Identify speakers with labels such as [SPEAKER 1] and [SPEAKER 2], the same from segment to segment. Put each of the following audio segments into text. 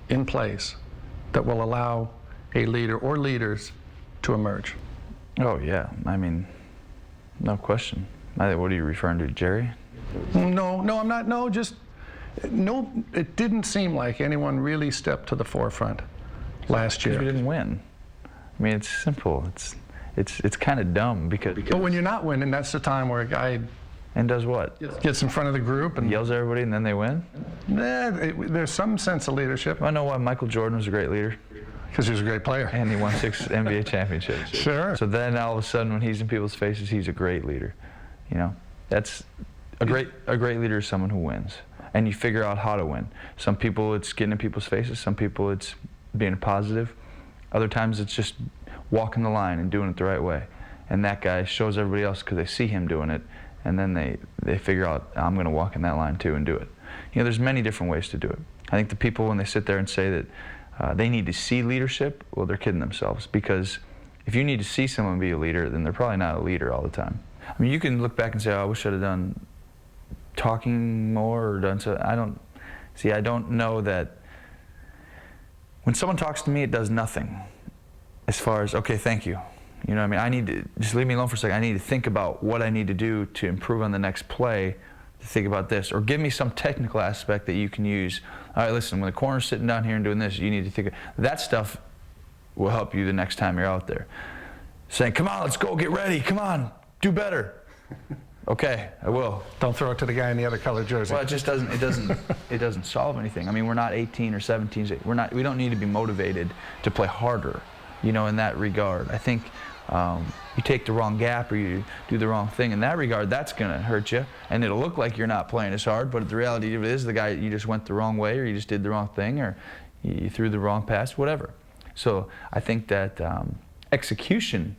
[SPEAKER 1] in place that will allow a leader or leaders to emerge?
[SPEAKER 2] Oh, yeah. I mean, no question. What are you referring to, Jerry?
[SPEAKER 1] No, I'm not. No, just no. It didn't seem like anyone really stepped to the forefront last year.
[SPEAKER 2] Because we didn't win. I mean, it's simple. It's kind of dumb because.
[SPEAKER 1] But when you're not winning, that's the time where a guy.
[SPEAKER 2] And does what?
[SPEAKER 1] Gets in front of the group and
[SPEAKER 2] yells at everybody, and then they win.
[SPEAKER 1] There's some sense of leadership.
[SPEAKER 2] I know why Michael Jordan was a great leader.
[SPEAKER 1] Because he was a great player.
[SPEAKER 2] And he won 6 NBA championships.
[SPEAKER 1] Sure.
[SPEAKER 2] So then all of a sudden, when he's in people's faces, he's a great leader. You know, that's a great leader is someone who wins, and you figure out how to win. Some people it's getting in people's faces. Some people it's being positive. Other times it's just walking the line and doing it the right way. And that guy shows everybody else because they see him doing it, and then they figure out, I'm going to walk in that line too and do it. You know, there's many different ways to do it. I think the people, when they sit there and say that they need to see leadership, well, they're kidding themselves, because if you need to see someone be a leader, then they're probably not a leader all the time. I mean, you can look back and say, oh, I wish I'd have done talking more or done so. I don't know that when someone talks to me, it does nothing as far as, okay, thank you. You know what I mean? I need to, just leave me alone for a second. I need to think about what I need to do to improve on the next play, to think about this, or give me some technical aspect that you can use. All right, listen, when the corner's sitting down here and doing this, you need to think of that stuff. Will help you the next time you're out there. Saying, come on, let's go, get ready, come on, do better. Okay, I will.
[SPEAKER 1] Don't throw it to the guy in the other colored jersey.
[SPEAKER 2] Well, it doesn't solve anything. I mean, we're not 18 or 17. We don't need to be motivated to play harder, you know, in that regard. I think you take the wrong gap or you do the wrong thing in that regard, that's going to hurt you, and it'll look like you're not playing as hard, but the reality of it is the guy, you just went the wrong way, or you just did the wrong thing, or you threw the wrong pass, whatever. So I think that execution,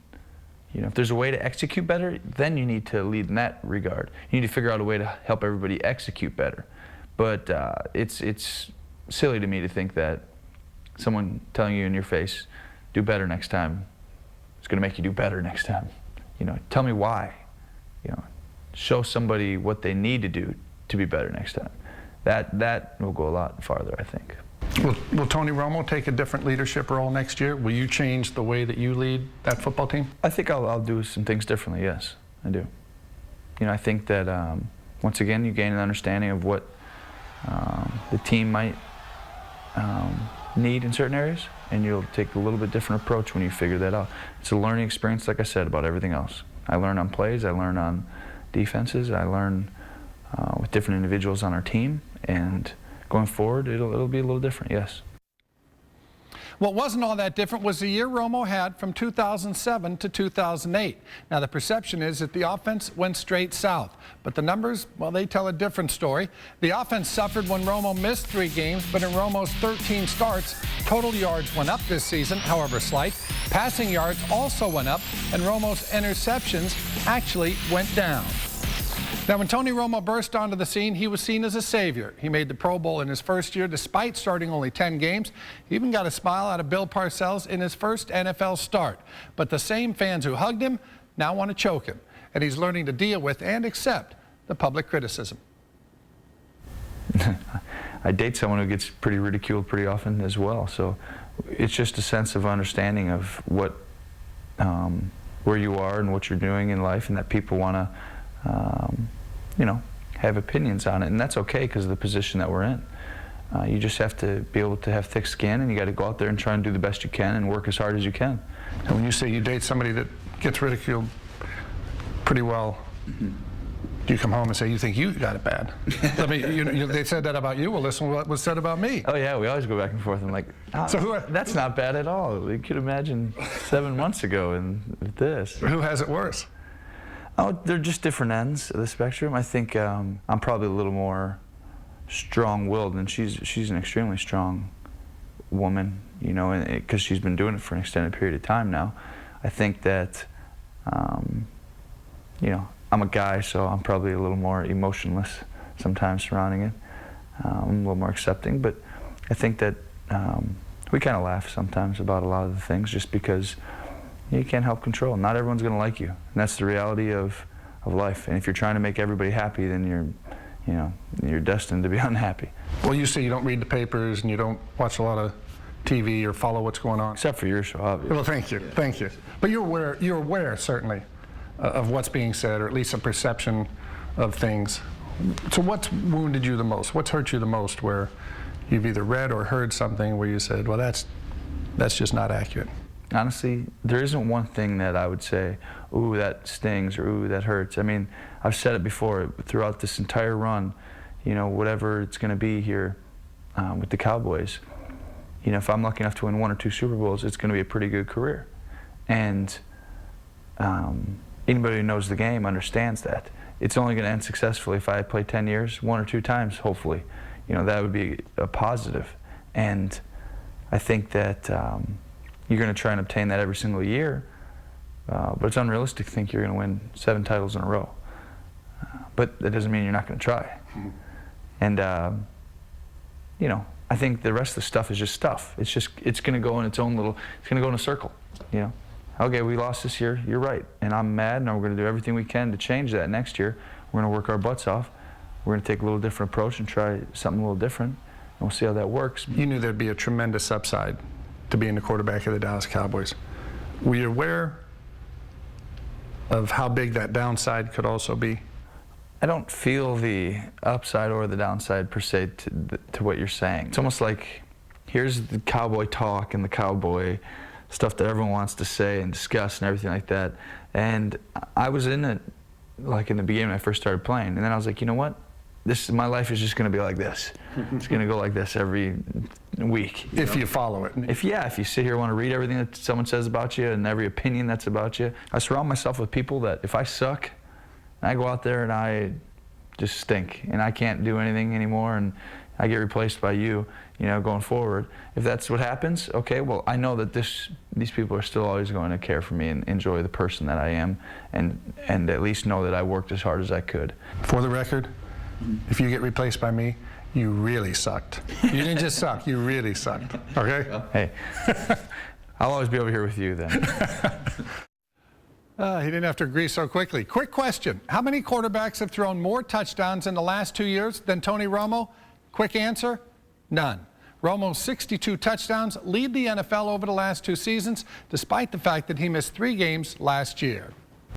[SPEAKER 2] you know, if there's a way to execute better, then you need to lead in that regard. You need to figure out a way to help everybody execute better. But it's silly to me to think that someone telling you in your face, do better next time, is going to make you do better next time. You know, tell me why. You know, show somebody what they need to do to be better next time. That will go a lot farther, I think.
[SPEAKER 1] Will Tony Romo take a different leadership role next year? Will you change the way that you lead that football team?
[SPEAKER 2] I think I'll do some things differently, yes, I do. You know, I think that once again, you gain an understanding of what the team might need in certain areas, and you'll take a little bit different approach when you figure that out. It's a learning experience, like I said, about everything else. I learn on plays, I learn on defenses, I learn with different individuals on our team, and going forward, it'll be a little different, yes.
[SPEAKER 1] What wasn't all that different was the year Romo had from 2007 to 2008. Now, the perception is that the offense went straight south, but the numbers, well, they tell a different story. The offense suffered when Romo missed 3 games, but in Romo's 13 starts, total yards went up this season, however slight. Passing yards also went up, and Romo's interceptions actually went down. Now, when Tony Romo burst onto the scene, he was seen as a savior. He made the Pro Bowl in his first year despite starting only 10 games. He even got a smile out of Bill Parcells in his first NFL start. But the same fans who hugged him now want to choke him. And he's learning to deal with and accept the public criticism.
[SPEAKER 2] I date someone who gets pretty ridiculed pretty often as well. So it's just a sense of understanding of what, where you are and what you're doing in life, and that people want to you know, have opinions on it, and that's okay because of the position that we're in. You just have to be able to have thick skin, and you got to go out there and try and do the best you can and work as hard as you can.
[SPEAKER 1] And when you say you date somebody that gets ridiculed pretty well, do you come home and say you think you got it bad? I mean, they said that about you. Well, listen to what was said about me.
[SPEAKER 2] Oh yeah, we always go back and forth. I'm like, oh, so that's not bad at all. You could imagine 7 months ago and this.
[SPEAKER 1] Who has it worse?
[SPEAKER 2] Oh, they're just different ends of the spectrum. I think I'm probably a little more strong-willed, and she's an extremely strong woman, you know, because she's been doing it for an extended period of time now. I think that, you know, I'm a guy, so I'm probably a little more emotionless sometimes surrounding it. I'm a little more accepting, but I think that we kind of laugh sometimes about a lot of the things just because you can't help control. Not everyone's going to like you, and that's the reality of life. And if you're trying to make everybody happy, then you're destined to be unhappy.
[SPEAKER 1] Well, you say you don't read the papers and you don't watch a lot of TV or follow what's going on.
[SPEAKER 2] Except for your show, obviously.
[SPEAKER 1] Well, thank you, thank you. But you're aware certainly of what's being said, or at least a perception of things. So what's wounded you the most? What's hurt you the most where you've either read or heard something where you said, well, that's just not accurate?
[SPEAKER 2] Honestly, there isn't one thing that I would say, ooh, that stings, or ooh, that hurts. I mean, I've said it before, throughout this entire run, you know, whatever it's going to be here with the Cowboys, you know, if I'm lucky enough to win 1 or 2 Super Bowls, it's going to be a pretty good career. And anybody who knows the game understands that. It's only going to end successfully if I play 10 years, 1 or 2 times, hopefully. You know, that would be a positive. And I think that you're going to try and obtain that every single year, but it's unrealistic to think you're going to win 7 titles in a row. But that doesn't mean you're not going to try. And, you know, I think the rest of the stuff is just stuff. It's going to go in its own little, it's going to go in a circle, you know. Okay, we lost this year, you're right, and I'm mad, and we're going to do everything we can to change that next year. We're going to work our butts off. We're going to take a little different approach and try something a little different, and we'll see how that works.
[SPEAKER 1] You knew there'd be a tremendous upside to being the quarterback of the Dallas Cowboys. Were you aware of how big that downside could also be?
[SPEAKER 2] I don't feel the upside or the downside per se to what you're saying. It's almost like here's the cowboy talk and the cowboy stuff that everyone wants to say and discuss and everything like that. And I was in it like in the beginning when I first started playing, and then I was like, you know what? My life is just going to be like this. It's going to go like this every week.
[SPEAKER 1] If you follow it.
[SPEAKER 2] If you sit here and want to read everything that someone says about you and every opinion that's about you. I surround myself with people that if I suck, I go out there and I just stink and I can't do anything anymore and I get replaced by you know, going forward. If that's what happens, okay, well, I know that these people are still always going to care for me and enjoy the person that I am and at least know that I worked as hard as I could.
[SPEAKER 1] For the record, if you get replaced by me, you really sucked. You didn't just suck, you really sucked, okay?
[SPEAKER 2] Hey, I'll always be over here with you then.
[SPEAKER 1] He didn't have to agree so quickly. Quick question. How many quarterbacks have thrown more touchdowns in the last 2 years than Tony Romo? Quick answer, none. Romo's 62 touchdowns lead the NFL over the last 2 seasons, despite the fact that he missed 3 games last year.